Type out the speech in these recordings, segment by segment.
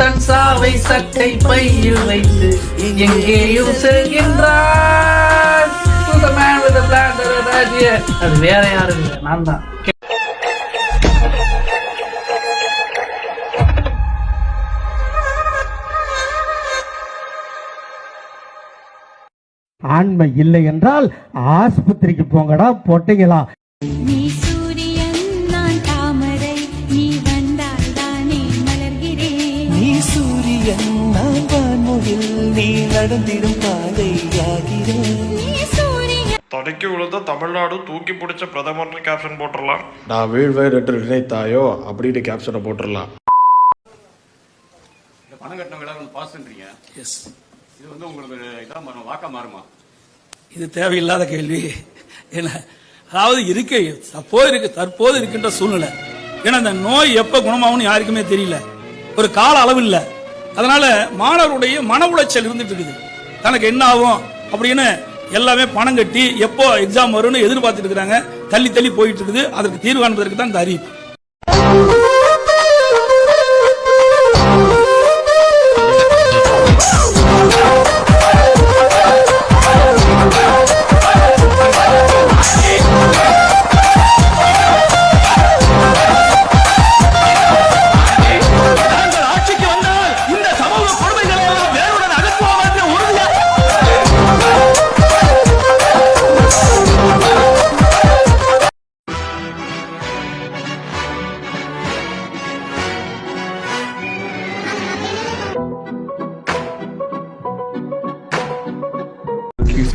தன் சாவை சட்டை பையில் வைத்து எங்கேயும் செல்கின்றான். அது வேற யாரும் இல்லை, நான் தான். ஆண்மை இல்லை என்றால் ஆஸ்பத்திரிக்கு போங்கடா பொட்டைங்களா. நீ சூரியன் நான் தாமரை, நீ வந்தால் தானே மலர்கிறேன். நீ சூரியன் நான் வான்முகில், நீ நடந்திடும் பாதையாகிறேன். நீ சூரியன். தொடக்கி விழுந்த தமிழ்நாடு தூக்கி பிடிச்ச பிரதமர்னு கேப்ஷன் போட்டுடலாம். நான் வீழ்வேன் என்று நினைத்தாயோ அப்படின்னு கேப்ஷனை போட்டுடலாம். பணம் கட்டினவங்க பாஸ் பண்றீங்க. எஸ், இது வந்து உங்களுக்கு இதான் மாறும், வாக்கா மாறுமா? இது தேவையில்லாத கேள்வி. ஏன்னா அதாவது தற்போது இருக்கின்ற சூழ்நிலை, ஏன்னா இந்த நோய் எப்ப குணமாகும்னு யாருக்குமே தெரியல, ஒரு கால அளவு இல்லை. அதனால மாணவருடைய மன உளைச்சல் இருந்துட்டு இருக்குது. தனக்கு என்ன ஆகும் அப்படின்னு எல்லாமே பணம் கட்டி எப்போ எக்ஸாம் வரும்னு எதிர்பார்த்துட்டு இருக்கிறாங்க. தள்ளி தள்ளி போயிட்டு இருக்குது. அதற்கு தீர்வு காண்பதற்கு தான் இந்த அறிவிப்பு.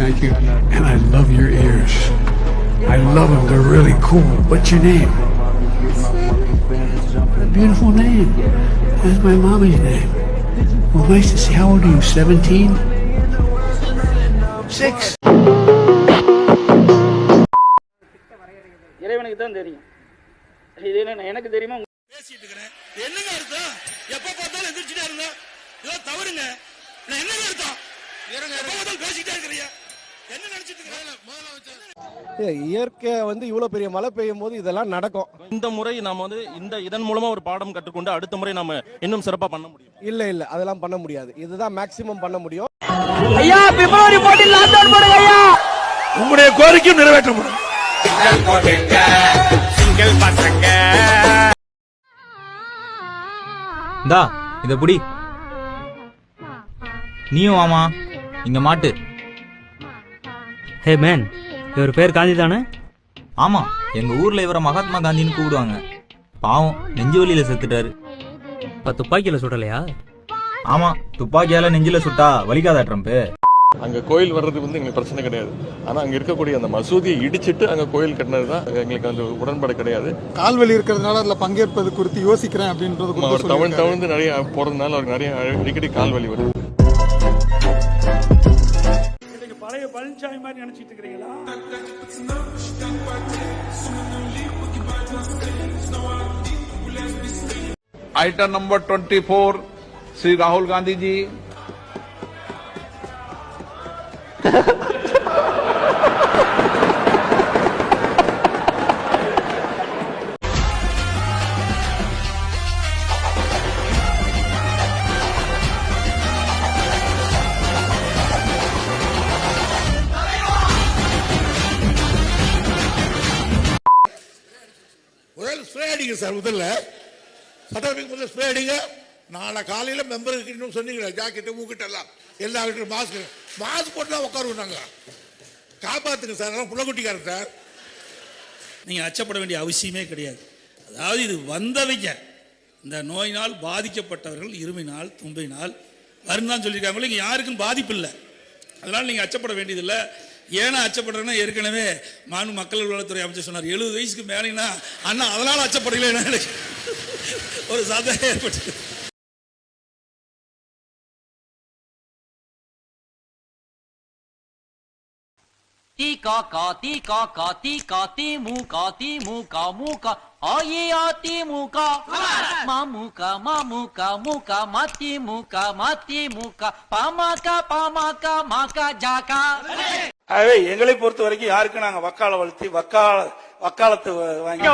Thank you. And I love your ears. I love them. They're really cool. What's your name? A beautiful name. That's my mommy's name. Well, nice to see. How old are you? 17? 6? இறைவனுக்கு தான் தெரியும். இது என்ன எனக்கு தெரியுமா? பேசிட்டு இருக்கிறேன். என்னங்க அர்த்தம்? எப்ப பார்த்தாலும் எந்திரிச்சிட்டே இருந்தா இதோ தவறுங்க. நான் என்னங்க அர்த்தம்? எப்ப பார்த்தாலும் பேசிட்டே இருக்கறியா? என்ன நினைச்சிட்டு இருக்கீங்க? இயற்கை வந்து இவ்வளவு பெரிய மழை பெய்யும் போது இதெல்லாம் நடக்கும். இந்த முறை நாம வந்து இதன் மூலமா ஒரு பாடம் கற்றுக்கொண்டு அடுத்த முறை நாம இன்னும் சிறப்பா பண்ண முடியும். இல்ல அதெல்லாம் பண்ண முடியாது. இதுதான் மேக்ஸிமம் பண்ண முடியும். ஐயா பிப்ரவரி 14 லாக்டவுன் போடுங்க ஐயா. உங்களுடைய கோரிக்கை நிறைவேற்றப்படும். இந்தா இத புடி, நீயும் வாமா இங்க மாட்டு. ஹே மேன், இவர் பேர் காந்தி தானே? ஆமா, எங்க ஊர்ல இவரை மகாத்மா காந்தின்னு கூப்பிடுவாங்க. பாவம், நெஞ்சு வலியில செத்துட்டாரு. துப்பாக்கியில சுடலையா? ஆமா, துப்பாக்கியால நெஞ்சில சுட்டா வலிக்காதா ட்ரம்ப்? அங்க கோயில் வர்றது வந்து எங்களுக்கு பிரச்சனை கிடையாது. ஆனா அங்க இருக்கக்கூடிய அந்த மசூதியை இடிச்சிட்டு அங்க கோயில் கட்டினதுதான் எங்களுக்கு அந்த உடன்பாடு கிடையாது. கால்வெளி இருக்கிறதுனால அதுல பங்கேற்பது குறித்து யோசிக்கிறேன் அப்படின்றது. அவர் தவிர்த்து நிறைய போறதுனால அவருக்கு நிறைய அடிக்கடி கால்வலி வருது. பழைய பழனிசாமி மாதிரி நினைச்சிட்டு இருக்கிறீங்களா? Item number 24, Sri Rahul Gandhi ji. Spray அடிங்க சார். முதல்ல சட்டசபைக்கு முதல்ல ஸ்ப்ரே அடிங்க. நாளை காலையில் மெம்பருக்கு இன்னும் சொன்னீங்களா, ஜாக்கெட்டு மூக்கிட்ட எல்லாம் எல்லா வீட்டும் மாஸ்க் போட்டு தான் உட்காருவோம். நாங்கள் காப்பாற்றுங்க சார். புள்ளக்குட்டிக்காரன் சார். நீங்கள் அச்சப்பட வேண்டிய அவசியமே கிடையாது. அதாவது இது வந்தவைங்க, இந்த நோயினால் பாதிக்கப்பட்டவர்கள் இருமினால் தும்பினால் வருந்தான் சொல்லியிருக்காங்களோ, இங்கே யாருக்கும் பாதிப்பு இல்லை. அதனால் நீங்கள் அச்சப்பட வேண்டியதில்லை. ஏன்னா அச்சப்படுறேன்னா ஏற்கனவே மாண்பு மக்கள் நலத்துறை அமைச்சர் சொன்னார், 70 வயசுக்கு மேலேனா அண்ணா அதனால் அச்சப்படலை ஒரு சந்தேகம் ஏற்பட்டு. ती का ती का ती का ती मुंह का आये आती मुंह का मामू का माती मुंह का पामा का मा का जाका. எங்களை பொறுத்த வரைக்கும் யாருக்கு நாங்க வக்காலத்து வாங்கி